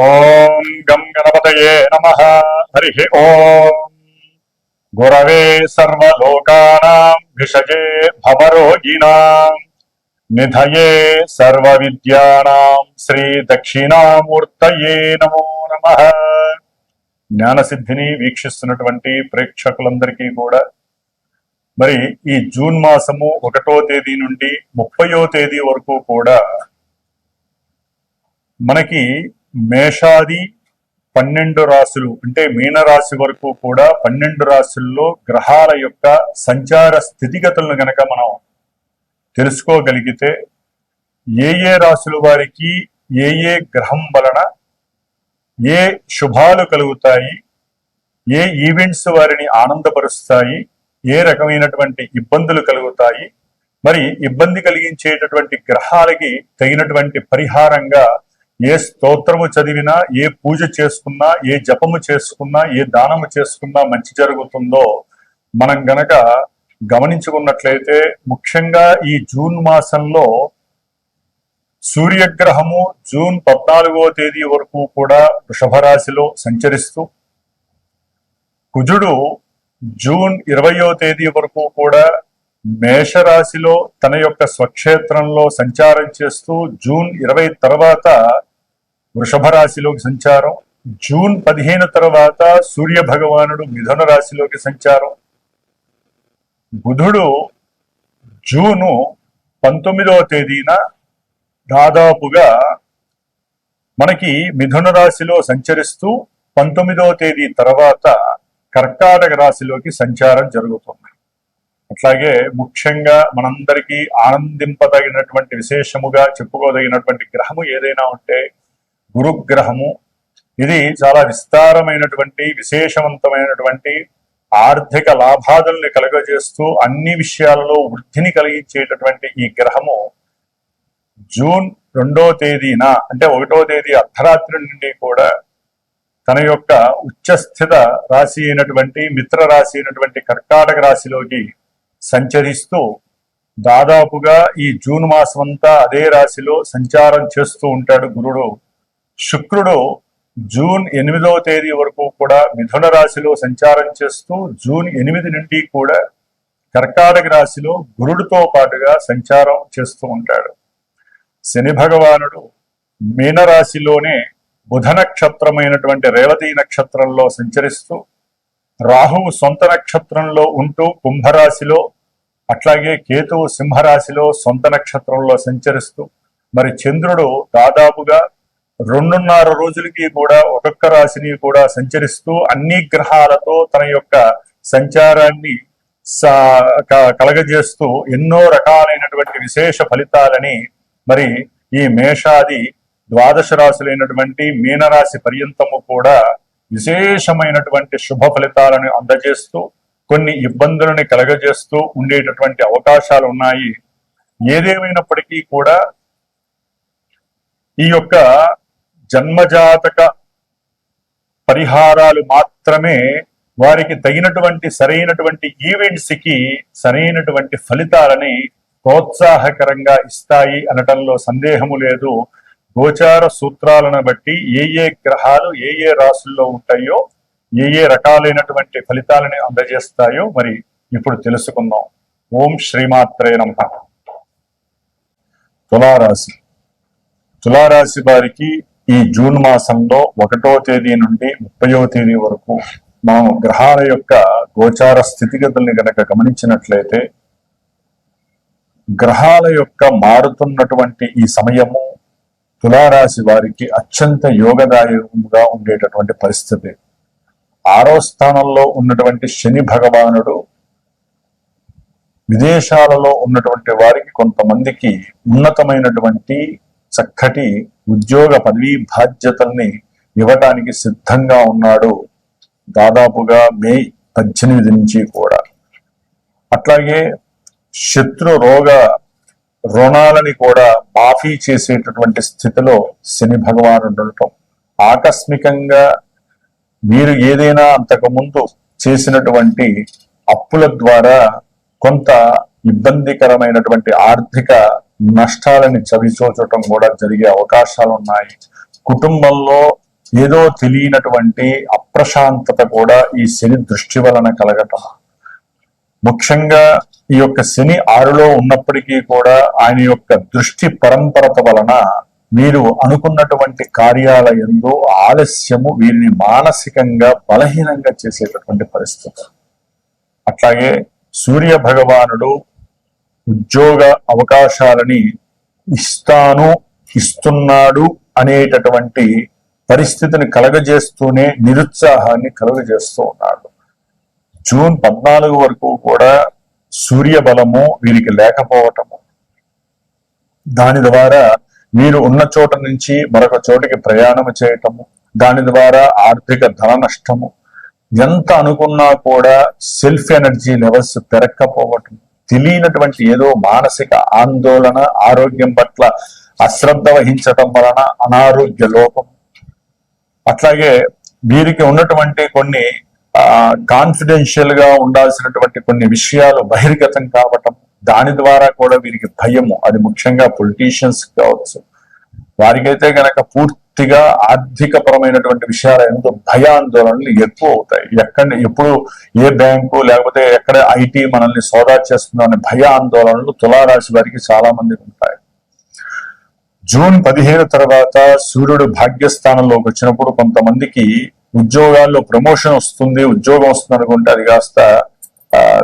ఓం గం గణపతయే నమః. హరి ఓం గురవే సర్వలోకానాం విషజే భవరోగిణాం నిధయే సర్వవిద్యానాం శ్రీ దక్షిణామూర్తయే నమో నమః. జ్ఞానసిద్ధిని వీక్షిస్తున్నటువంటి ప్రేక్షకులందరికీ కూడా మరి ఈ జూన్ మాసము 1వ తేదీ నుండి 30వ తేదీ వరకు కూడా మనకి మేషాది 12 రాశులు అంటే మీనరాశి వరకు కూడా 12 రాశుల్లో గ్రహాల యొక్క సంచార స్థితిగతులను గనక మనం తెలుసుకోగలిగితే ఏ రాశుల వారికి ఏ గ్రహం వలన ఏ శుభాలు కలుగుతాయి, ఏ ఈవెంట్స్ వారిని ఆనందపరుస్తాయి, ఏ రకమైనటువంటి ఇబ్బందులు కలుగుతాయి, మరి ఇబ్బంది కలిగించేటటువంటి గ్రహాలకి తగినటువంటి పరిహారంగా ఏ స్తోత్రము చదివినా, ఏ పూజ చేసుకున్నా, ఏ జపము చేసుకున్నా, ఏ దానము చేసుకున్నా మంచి జరుగుతుందో మనం గనక గమనించుకున్నట్లయితే ముఖ్యంగా ఈ జూన్ మాసంలో సూర్యగ్రహము జూన్ 14వ తేదీ వరకు కూడా వృషభ రాశిలో సంచరిస్తూ, కుజుడు జూన్ 20వ తేదీ వరకు కూడా మేషరాశిలో తన యొక్క స్వక్షేత్రంలో సంచారం చేస్తూ జూన్ 20 తర్వాత వృషభ రాశిలోకి సంచారం, జూన్ 15 తర్వాత సూర్య భగవానుడు మిథున రాశిలోకి సంచారం, బుధుడు జూను 19వ తేదీన దాదాపుగా మనకి మిథున రాశిలో సంచరిస్తూ 19వ తేదీ తర్వాత కర్కాటక రాశిలోకి సంచారం జరుగుతుంది. అట్లాగే ముఖ్యంగా మనందరికీ ఆనందింపదగినటువంటి విశేషముగా చెప్పుకోదగినటువంటి గ్రహము ఏదైనా ఉంటే గురుగ్రహము. ఇది చాలా విస్తారమైనటువంటి విశేషవంతమైనటువంటి ఆర్థిక లాభాదుల్ని కలుగజేస్తూ అన్ని విషయాలలో వృద్ధిని కలిగించేటటువంటి ఈ గ్రహము జూన్ 2వ తేదీన అంటే 1వ తేదీ అర్ధరాత్రి నుండి కూడా తన యొక్క ఉచ్చస్థిత రాశి అయినటువంటి మిత్ర రాశి అయినటువంటి కర్కాటక రాశిలోకి సంచరిస్తూ దాదాపుగా ఈ జూన్ మాసం అంతా అదే రాశిలో సంచారం చేస్తూ ఉంటాడు గురుడు. శుక్రుడు జూన్ 8వ తేదీ వరకు కూడా మిథున రాశిలో సంచారం చేస్తూ జూన్ 8 నుండి కూడా కర్కాటక రాశిలో గురుడితో పాటుగా సంచారం చేస్తూ ఉంటాడు. శని భగవానుడు మీనరాశిలోనే బుధ నక్షత్రమైనటువంటి రేవతి నక్షత్రంలో సంచరిస్తూ, రాహువు సొంత నక్షత్రంలో ఉంటూ కుంభరాశిలో, అట్లాగే కేతువు సింహరాశిలో సొంత నక్షత్రంలో సంచరిస్తూ, మరి చంద్రుడు దాదాపుగా 2.5 రోజులకి కూడా ఒక్కొక్క రాశిని కూడా సంచరిస్తూ అన్ని గ్రహాలతో తన యొక్క సంచారాన్ని కలగజేస్తూ ఎన్నో రకాలైనటువంటి విశేష ఫలితాలని మరి ఈ మేషాది 12 రాశులైనటువంటి మీనరాశి పర్యంతము కూడా విశేషమైనటువంటి శుభ ఫలితాలను అందజేస్తూ కొన్ని ఇబ్బందులను కలగజేస్తూ ఉండేటటువంటి అవకాశాలు ఉన్నాయి. ఏదేమైనప్పటికీ కూడా ఈ యొక్క జన్మజాతక పరిహారాలు మాత్రమే వారికి తగినటువంటి సరైనటువంటి ఈవెంట్స్ కి సరైనటువంటి ఫలితాలని ప్రోత్సాహకరంగా ఇస్తాయి అనటంలో సందేహము లేదు. గోచార సూత్రాలను బట్టి ఏ గ్రహాలు ఏ రాశుల్లో ఉంటాయో ఏ రకాలైనటువంటి ఫలితాలని అందజేస్తాయో మరి ఇప్పుడు తెలుసుకుందాం. ఓం శ్రీమాత్రే నమః. తులారాశి. తులారాశి వారికి ఈ జూన్ మాసంలో 1వ తేదీ నుండి 30వ తేదీ వరకు మనం గ్రహాల యొక్క గోచార స్థితిగతుల్ని గనక గమనించినట్లయితే గ్రహాల యొక్క మారుతున్నటువంటి ఈ సమయము తులారాశి వారికి అత్యంత యోగదాయకంగా ఉండేటటువంటి పరిస్థితి. 6వ స్థానంలో ఉన్నటువంటి శని భగవానుడు విదేశాలలో ఉన్నటువంటి వారికి కొంతమందికి ఉన్నతమైనటువంటి చక్కటి ఉద్యోగ పదవీ బాధ్యతల్ని ఇవ్వటానికి సిద్ధంగా ఉన్నాడు దాదాపుగా మే 18 నుంచి కూడా. అట్లాగే శత్రు రోగ రుణాలని కూడా మాఫీ చేసేటటువంటి స్థితిలో శని భగవానుడు ఉండటం, ఆకస్మికంగా మీరు ఏదైనా అంతకుముందు చేసినటువంటి అప్పుల ద్వారా కొంత ఇబ్బందికరమైనటువంటి ఆర్థిక నష్టాలని చవిచూచటం కూడా జరిగే అవకాశాలు ఉన్నాయి. కుటుంబంలో ఏదో తెలియనటువంటి అప్రశాంతత కూడా ఈ శని దృష్టి వలన కలగటం. ముఖ్యంగా ఈ యొక్క శని 6లో ఉన్నప్పటికీ కూడా ఆయన యొక్క దృష్టి పరంపరత వలన మీరు అనుకున్నటువంటి కార్యాల యందు ఆలస్యము వీరిని మానసికంగా బలహీనంగా చేసేటటువంటి పరిస్థితి. అట్లాగే సూర్య భగవానుడు ఉద్యోగ అవకాశాలని ఇస్తున్నాడు అనేటటువంటి పరిస్థితిని కలగజేస్తూనే నిరుత్సాహాన్ని కలుగజేస్తూ ఉన్నాడు. జూన్ 14 వరకు కూడా సూర్య బలము వీరికి లేకపోవటము, దాని ద్వారా వీరు ఉన్న చోట నుంచి మరొక చోటికి ప్రయాణం చేయటము, దాని ద్వారా ఆర్థిక ధన నష్టము, ఎంత అనుకున్నా కూడా సెల్ఫ్ ఎనర్జీ లెవెల్స్ పెరక్కపోవటం, తెలియనటువంటి ఏదో మానసిక ఆందోళన, ఆరోగ్యం పట్ల అశ్రద్ధ వహించటం వలన అనారోగ్య లోపం, అట్లాగే వీరికి ఉన్నటువంటి కొన్ని కాన్ఫిడెన్షియల్ గా ఉండాల్సినటువంటి కొన్ని విషయాలు బహిర్గతం కావటం, దాని ద్వారా కూడా వీరికి భయము. అది ముఖ్యంగా పొలిటీషియన్స్ కావచ్చు, వారికైతే గనక పూర్తిగా ఆర్థిక పరమైనటువంటి విషయాల ఎంతో భయాందోళనలు ఎక్కువ అవుతాయి. ఎప్పుడు ఏ బ్యాంకు లేకపోతే ఎక్కడ ఐటీ మనల్ని సోదా చేస్తుందో అనే భయ ఆందోళనలు తులారాశి వారికి చాలా మందికి ఉంటాయి. జూన్ 15 తర్వాత సూర్యుడు భాగ్యస్థానంలోకి వచ్చినప్పుడు కొంతమందికి ఉద్యోగాల్లో ప్రమోషన్ వస్తుంది, ఉద్యోగం వస్తుంది అనుకుంటే అది కాస్త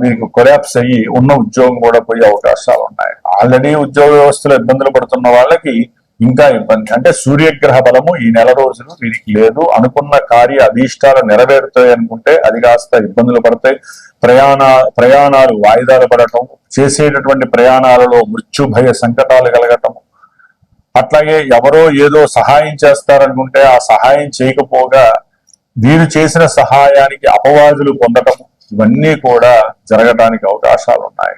వీరికి కొలాప్స్ అయ్యి ఉన్న ఉద్యోగం కూడా పోయే అవకాశాలు ఉన్నాయి. ఆల్రెడీ ఉద్యోగ వ్యవస్థలో ఇబ్బందులు పడుతున్న వాళ్ళకి ఇంకా ఇబ్బంది. అంటే సూర్యగ్రహ బలము ఈ నెల రోజులు వీరికి లేదు. అనుకున్న కార్య అభీష్టాలు నెరవేరుతాయి అనుకుంటే అది కాస్త ఇబ్బందులు పడతాయి. ప్రయాణాలు వాయిదాలు పడటం, చేసేటటువంటి ప్రయాణాలలో మృత్యు భయ సంకటాలు కలగటం, అట్లాగే ఎవరో ఏదో సహాయం చేస్తారనుకుంటే ఆ సహాయం చేయకపోగా వీరు చేసిన సహాయానికి అపవాదులు పొందటం, ఇవన్నీ కూడా జరగడానికి అవకాశాలు ఉన్నాయి.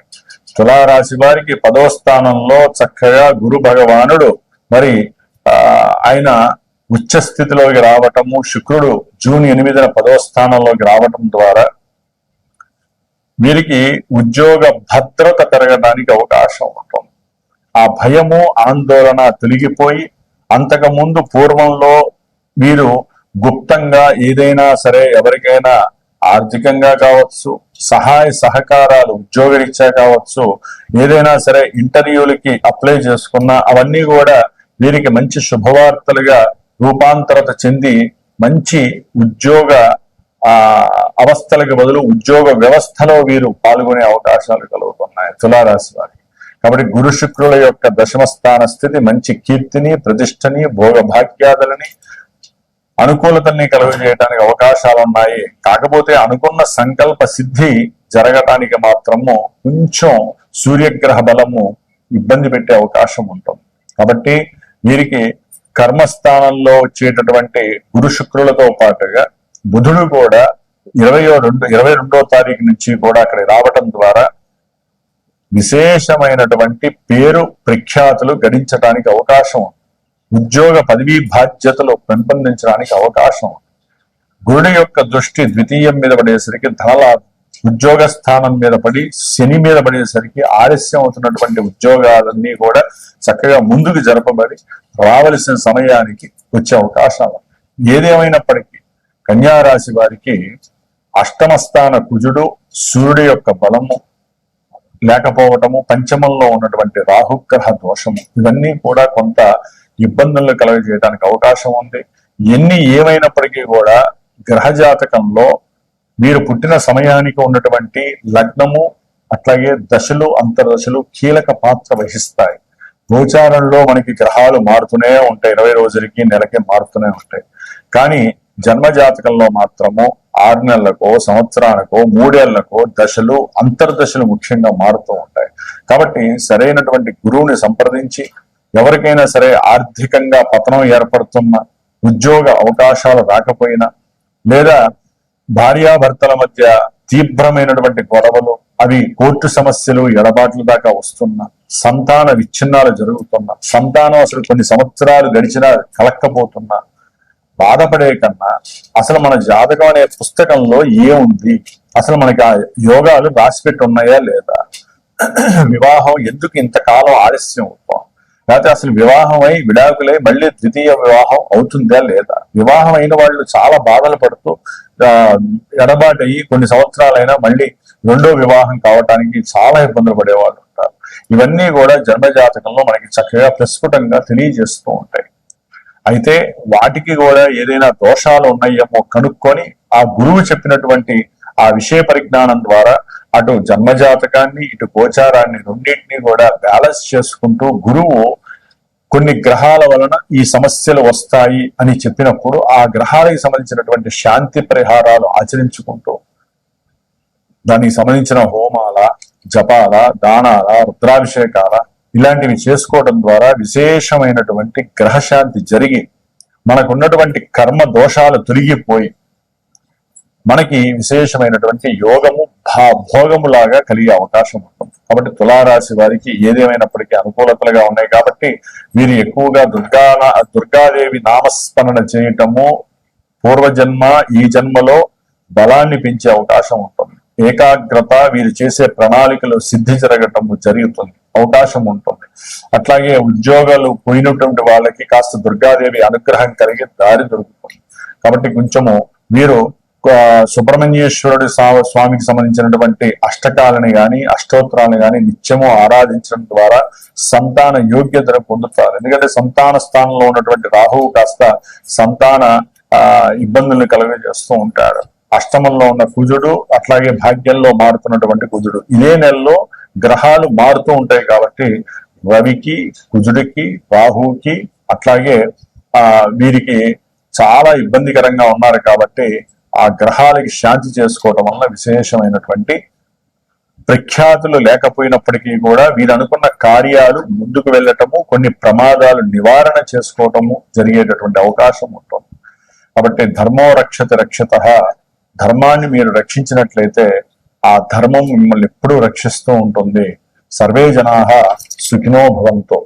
తులారాశి వారికి 10వ స్థానంలో చక్కగా గురు భగవానుడు మరి ఆయన ఉచ్చ స్థితిలోకి రావటము, శుక్రుడు జూన్ 8న 10వ స్థానంలోకి రావటం ద్వారా వీరికి ఉద్యోగ భద్రత పెరగడానికి అవకాశం ఉంటుంది. ఆ భయము ఆందోళన తొలగిపోయి అంతకుముందు పూర్వంలో వీరు గుప్తంగా ఏదైనా సరే ఎవరికైనా ఆర్థికంగా కావచ్చు, సహాయ సహకారాలు ఉద్యోగరీత్యా కావచ్చు, ఏదైనా సరే ఇంటర్వ్యూలకి అప్లై చేసుకున్నా అవన్నీ కూడా వీరికి మంచి శుభవార్తలుగా రూపాంతరత చెంది మంచి ఉద్యోగ అవస్థలకు బదులు ఉద్యోగ వ్యవస్థలో వీరు పాల్గొనే అవకాశాలు కలుగుతున్నాయి తులారాశి వారికి. కాబట్టి గురు శుక్రుల యొక్క 10వ స్థాన స్థితి మంచి కీర్తిని, ప్రతిష్టని, భోగభాగ్యాదులని, అనుకూలతల్ని కలుగజేయడానికి అవకాశాలు ఉన్నాయి. కాకపోతే అనుకున్న సంకల్ప సిద్ధి జరగటానికి మాత్రము కొంచెం సూర్యగ్రహ బలము ఇబ్బంది పెట్టే అవకాశం ఉంటుంది. కాబట్టి వీరికి కర్మస్థానంలో వచ్చేటటువంటి గురు శుక్రులతో పాటుగా బుధుడు కూడా 22వ తారీఖు నుంచి కూడా అక్కడ రావటం ద్వారా విశేషమైనటువంటి పేరు ప్రఖ్యాతులు గడించడానికి అవకాశం, ఉద్యోగ పదవీ బాధ్యతలు పెంపొందించడానికి అవకాశం. గురుడి యొక్క దృష్టి ద్వితీయం మీద పడేసరికి ధనలాభం, ఉద్యోగ స్థానం మీద పడి శని మీద పడేసరికి ఆలస్యం అవుతున్నటువంటి ఉద్యోగాలన్నీ కూడా చక్కగా ముందుకు జరపబడి రావలసిన సమయానికి వచ్చే అవకాశాలు. ఏదేమైనప్పటికీ కన్యారాశి వారికి 8వ స్థాన కుజుడు, సూర్యుడి యొక్క బలము లేకపోవటము, పంచమంలో ఉన్నటువంటి రాహుగ్రహ దోషము, ఇవన్నీ కూడా కొంత ఇబ్బందులను కలుగజేయడానికి అవకాశం ఉంది. ఏమైనప్పటికీ కూడా గ్రహజాతకంలో మీరు పుట్టిన సమయానికి ఉన్నటువంటి లగ్నము అట్లాగే దశలు, అంతర్దశలు కీలక పాత్ర వహిస్తాయి. గోచారంలో మనకి గ్రహాలు మారుతూనే ఉంటాయి, 20 రోజులకి నెలకి మారుతూనే ఉంటాయి. కానీ జన్మజాతకంలో మాత్రము 6 నెలలకో సంవత్సరానికో 3 ఏళ్లకో దశలు, అంతర్దశలు ముఖ్యంగా మారుతూ ఉంటాయి. కాబట్టి సరైనటువంటి గురువుని సంప్రదించి ఎవరికైనా సరే ఆర్థికంగా పతనం ఏర్పడుతున్న, ఉద్యోగ అవకాశాలు రాకపోయినా, లేదా భార్యాభర్తల మధ్య తీవ్రమైనటువంటి గొడవలు, అవి కోర్టు సమస్యలు, ఎడబాట్ల దాకా వస్తున్న, సంతాన విచ్ఛిన్నాలు జరుగుతున్న, సంతానం అసలు కొన్ని సంవత్సరాలు గడిచినా కలక్కపోతున్నా, బాధపడే కన్నా అసలు మన జాతకం అనే పుస్తకంలో ఏముంది, అసలు మనకి ఆ యోగాలు రాసిపెట్టి ఉన్నాయా లేదా, వివాహం ఎందుకు ఇంతకాలం ఆలస్యం అవుతాం, లేకపోతే అసలు వివాహం అయి విడాకులై మళ్ళీ ద్వితీయ వివాహం అవుతుందా లేదా, వివాహం అయిన వాళ్ళు చాలా బాధలు పడుతూ ఎడబాటు అయ్యి కొన్ని సంవత్సరాలైనా మళ్ళీ రెండో వివాహం కావటానికి చాలా ఇబ్బందులు పడేవాళ్ళు ఉంటారు. ఇవన్నీ కూడా జన్మజాతకంలో మనకి చక్కగా ప్రస్ఫుటంగా తెలియజేస్తూ ఉంటాయి. అయితే వాటికి కూడా ఏదైనా దోషాలు ఉన్నాయేమో కనుక్కొని ఆ గురువు చెప్పినటువంటి ఆ విషయ పరిజ్ఞానం ద్వారా అటు జన్మజాతకాన్ని ఇటు గోచారాన్ని రెండింటినీ కూడా బ్యాలెన్స్ చేసుకుంటూ గురువు కొన్ని గ్రహాల వలన ఈ సమస్యలు వస్తాయి అని చెప్పినప్పుడు ఆ గ్రహాలకు సంబంధించినటువంటి శాంతి పరిహారాలు ఆచరించుకుంటూ దానికి సంబంధించిన హోమాల, జపాల, దానాల, రుద్రాభిషేకాల ఇలాంటివి చేసుకోవడం ద్వారా విశేషమైనటువంటి గ్రహశాంతి జరిగి మనకున్నటువంటి కర్మ దోషాలు తొలగిపోయి మనకి విశేషమైనటువంటి యోగము భోగములాగా కలిగే అవకాశం ఉంటుంది. కాబట్టి తులారాశి వారికి ఏదేమైనప్పటికీ అనుకూలతలుగా ఉన్నాయి కాబట్టి వీరు ఎక్కువగా దుర్గాదేవి నామస్మరణ చేయటము పూర్వజన్మ ఈ జన్మలో బలాన్ని పెంచే అవకాశం ఉంటుంది. ఏకాగ్రత వీరు చేసే ప్రణాళికలు సిద్ధి జరగటము జరుగుతుంది, అవకాశం ఉంటుంది. అట్లాగే ఉద్యోగాలు పోయినటువంటి వాళ్ళకి కాస్త దుర్గాదేవి అనుగ్రహం కలిగి దారి దొరుకుతుంది. కాబట్టి కొంచెము వీరు సుబ్రహ్మణ్యేశ్వరుడి స్వామికి సంబంధించినటువంటి అష్టకాలని గాని అష్టోత్తరాలను గాని నిత్యము ఆరాధించడం ద్వారా సంతాన యోగ్యతను పొందుతారు. ఎందుకంటే సంతాన స్థానంలో ఉన్నటువంటి రాహువు కాస్త సంతాన ఇబ్బందులను కలుగజేస్తూ ఉంటాడు. అష్టమంలో ఉన్న కుజుడు అట్లాగే భాగ్యంలో మారుతున్నటువంటి కుజుడు ఇదే నెలలో గ్రహాలు మారుతూ ఉంటాయి. కాబట్టి రవికి, కుజుడికి, రాహువుకి అట్లాగే వీరికి చాలా ఇబ్బందికరంగా ఉన్నారు. కాబట్టి ఆ గ్రహాలకి శాంతి చేసుకోవడం వల్ల విశేషమైనటువంటి ప్రఖ్యాతులు లేకపోయినప్పటికీ కూడా వీరు అనుకున్న కార్యాలు ముందుకు వెళ్ళటము, కొన్ని ప్రమాదాలు నివారణ చేసుకోవటము జరిగేటటువంటి అవకాశం ఉంటుంది. కాబట్టి ధర్మో రక్షతి రక్షితః, ధర్మాన్ని మీరు రక్షించినట్లయితే ఆ ధర్మం మిమ్మల్ని ఎప్పుడూ రక్షిస్తూ ఉంటుంది. సర్వే జనాః సుఖినో భవంతు.